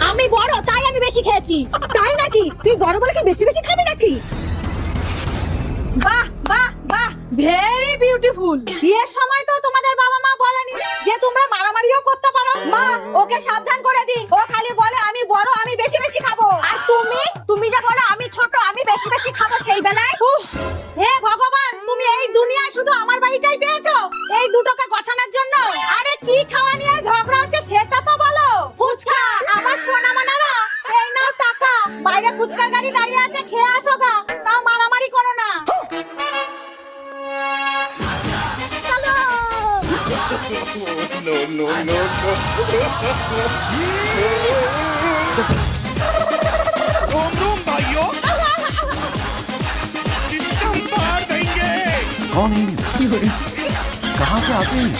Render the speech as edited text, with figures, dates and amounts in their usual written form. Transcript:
আমি বড় তাই আমি বেশি খেয়েছি। তাই নাকি? তুই বড় বলে কি বেশি বেশি খাবি নাকি? বাহ বাহ বাহ, ভেরি বিউটিফুল। বিয়ের সময় তো তোমাদের বাবা মা বলেনি যে তোমরা মারামারিও করতে পারো? মা, ওকে সাবধান করে দিন। ও খালি বলে আমি বড়, আমি বেশি বেশি খাবো। আর তুমি যে বলো আমি ছোট, আমি বেশি বেশি খাবো সেই বেলায়। হে ভগবান, তুমি এই দুনিয়ায় শুধু আমার বাড়িটাই পেয়েছো এই দুটোকে গছানোর জন্য? আরে কি খাওয়া নিয়ে ঝগড়া হচ্ছে সেটা তো বলো। ফুচকা। আমার সোনা মানারা, এই নাও টাকা, বাইরে ফুচকার গাড়ি দাঁড়িয়ে আছে, খেয়ে আসো গা। তাও মারামারি করো না। চলো। No, no, no, no. रोम रोम भाइयों, सिस्टम पार देंगे। कौन है ये? कहाँ से आते हैं?